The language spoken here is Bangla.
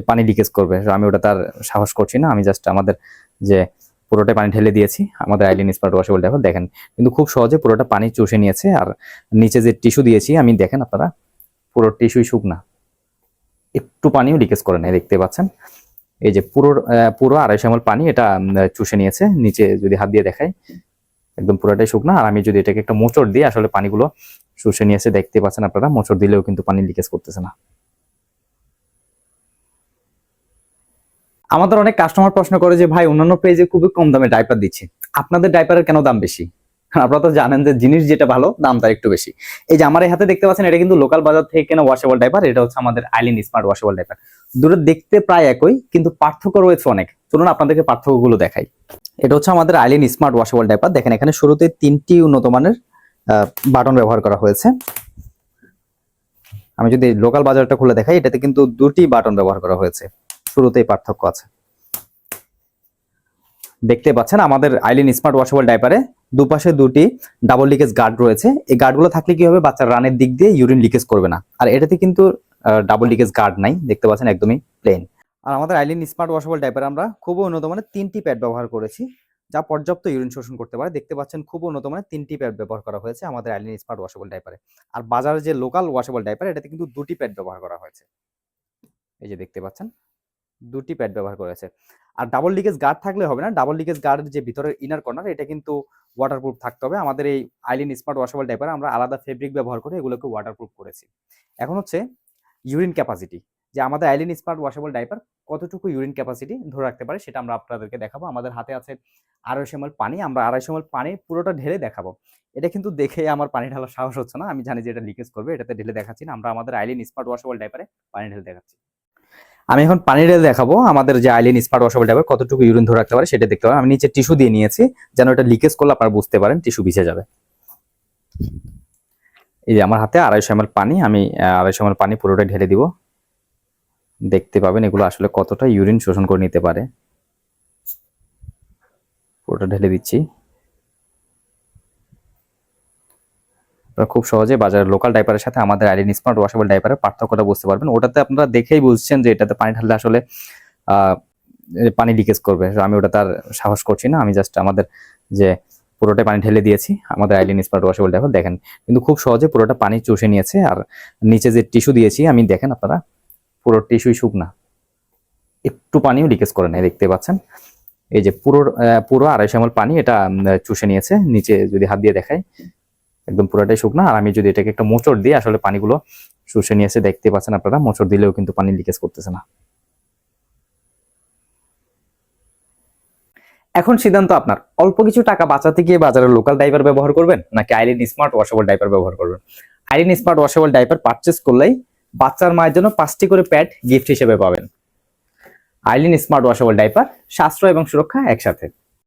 পানি লিকেজ করবে, আমি ওটা তার সাহস করছি না। আমি জাস্ট আমাদের যে পুরোটা পানি ঢেলে দিয়েছি আমাদের আইলিন স্মার্ট ওয়াশেবল ডাইপার, দেখেন কিন্তু খুব সহজে পুরোটা পানি চুষে নিয়েছে। আর নিচে যে টিস্যু দিয়েছি আমি, দেখেন আপনারা পুরো টিস্যুই শুকনা, একটু পানিও লিকেজ করে নেই, দেখতে পাচ্ছেন। এই যে পুরো 250 ml পানি এটা চুষে নিয়েছে। নিচে যদি হাত দিয়ে দেখাই একদম পুরোটাই শুকনা। আর আমি যদি এটাকে একটা মোচড় দিই আসলে পানিগুলো শুষে নিয়েছে, দেখতে পাচ্ছেন আপনারা। মোচড় দিলেও কিন্তু পানি লিকেজ করতেছে না। আমাদের অনেক কাস্টমার প্রশ্ন করে যে ভাই অন্যান্য পেজে খুবই কম দামে ডাইপার দিচ্ছে, আপনাদের ডাইপারের কেন দাম বেশি? আপনারা তো জানেন যে জিনিস যেটা ভালো দাম তার একটু বেশি। এই যে আমার এই হাতে দেখতে পাচ্ছেন, এটা কিন্তু লোকাল বাজার থেকে কেনা ওয়াশেবল ডাইপার। এটা হচ্ছে আমাদের আইলিন স্মার্ট ওয়াশেবল ডাইপার। দুটো দেখতে প্রায় একই, কিন্তু পার্থক্য রয়েছে অনেক। চলুন আপনাদেরকে পার্থক্যগুলো দেখাই। এটা হচ্ছে আমাদের আইলিন স্মার্ট ওয়াশেবল ডাইপার। দেখেন এখানে শুরুতে 3টি উন্নত মানের বাটন ব্যবহার করা হয়েছে। আমি যদি লোকাল বাজারটা খুলে দেখাই, এটাতে কিন্তু 2টি বাটন ব্যবহার করা হয়েছে। শুরুতেই পার্থক্য আছে, দেখতে পাচ্ছেন। আমাদের আইলিন স্মার্ট ওয়াশেবল ডাইপারে দুপাশে 2টি ডাবল লিকেজ গার্ড রয়েছে। এই গার্ডগুলো থাকলে কি হবে, বাচ্চার রানের দিক দিয়ে ইউরিন লিকেজ করবে না। আর এটাতে কিন্তু ডাবল লিকেজ গার্ড নাই, দেখতে পাচ্ছেন একদমই প্লেন। আর আমাদের আইলিন স্মার্ট ওয়াশেবল ডাইপারে আমরা খুব উন্নত মানের 3টি প্যাড ব্যবহার করেছি, যা পর্যাপ্ত ইউরিন শোষণ করতে পারে। দেখতে পাচ্ছেন খুব উন্নত মানের 3টি প্যাড ব্যবহার করা হয়েছে আমাদের আইলিন স্মার্ট ওয়াশেবল ডাইপারে। আর বাজারে যে লোকাল ওয়াশেবল ডাইপার, এটাতে কিন্তু 2টি প্যাড ব্যবহার করা হয়েছে। এই যে দেখতে পাচ্ছেন 2টি প্যাড ব্যবহার করেছে। আর ডাবল লিকেজ গার্ড থাকলে হবে না, ডাবল লিকেজ গার্ডের যে ভিতরের ইনার কর্নার, এটা কিন্তু ওয়াটারপ্রুফ থাকতে হবে। আমাদের এই আইলিন স্মার্ট ওয়াশেবল ডাইপারে আমরা আলাদা ফেব্রিক ব্যবহার করে এগুলোকে ওয়াটারপ্রুফ করেছি। এখন হচ্ছে ইউরিন ক্যাপাসিটি, যে আমাদের আইলিন স্মার্ট ওয়াশেবল ডাইপার কতটুকু ইউরিন ক্যাপাসিটি ধরে রাখতে পারে সেটা আমরা আপনাদেরকে দেখাবো। আমাদের হাতে আছে 250 ml পানি, আমরা 250 ml পানি পুরোটা ঢেলে দেখাবো। এটা কিন্তু দেখে আমার পানি ঢালার সাহস হচ্ছে না, আমি জানি যে এটা লিকেজ করবে, এটাতে ঢেলে দেখাচ্ছি না। আমরা আমাদের আইলিন স্মার্ট ওয়াশেবল ডাইপারে পানি ঢেলে দেখাচ্ছি। আমি এখন পানি ঢেলে দেখাবো আমাদের যে আইলিন স্মার্ট ওয়াশেবল ডাইপার কতটুকু ইউরিন ধরে রাখতে পারে সেটা দেখতে পাবেন। আমি নিচে টিস্যু দিয়ে নিয়েছি যেন এটা লিকেজ করলে আপনারা বুঝতে পারেন, টিস্যু ভিজে যাবে। এই যে আমার হাতে 250 ml পানি, আমি 250 ml পানি পুরোটা ঢেলে দিব। দেখতে পাবেন এগুলো আসলে কতটা ইউরিন শোষণ করে নিতে পারে। পুরোটা ঢেলে দিচ্ছি। খুব সহজে বাজারের লোকাল ডাইপারের সাথে আমাদের আইলিন স্মার্ট ওয়াশেবল ডাইপারের পার্থক্যটা বুঝতে পারবেন। ওটাতে আপনারা দেখেই বুঝছেন যে এটাতে পানি ঢাললে আসলে পানি লিকেজ করবে, আমি ওটা তার সাহস করছি না। আমি জাস্ট আমাদের যে পুরোটা পানি ঢেলে দিয়েছি আমাদের আইলিন স্মার্ট ওয়াশেবল ডাইপার, দেখেন কিন্তু খুব সহজে পুরোটা পানি চুষে নিয়েছে। আর নিচে যে টিস্যু দিয়েছি আমি, দেখেন আপনারা পুরো টিস্যুই শুকনা, একটু পানিও লিকেজ করে নেই, দেখতে পাচ্ছেন। এই যে পুরো 250 ml পানি এটা চুষে নিয়েছে। নিচে যদি হাত দিয়ে দেখাই একদম পুরোটাই শুকনা। আর আমি যদি এটাকে একটা মোচড় দিই আসলে পানিগুলো শুষে নিয়েছে, দেখতে পাচ্ছেন আপনারা। মোচড় দিলেও কিন্তু পানি লিকেজ করতেছে না। এখন সিদ্ধান্ত আপনার, অল্প কিছু টাকা বাঁচাতে গিয়ে বাজারের লোকাল ডাইপার ব্যবহার করবেন নাকি আইলিন স্মার্ট ওয়াশেবল ডাইপার ব্যবহার করবেন। Eileen smart washable diaper purchase করলেই বাচ্চার মায়ের জন্য 5টি করে প্যাড গিফট হিসেবে পাবেন। আইলিন স্মার্ট ওয়াশেবল ডাইপার, সাশ্রয় এবং সুরক্ষা একসাথে।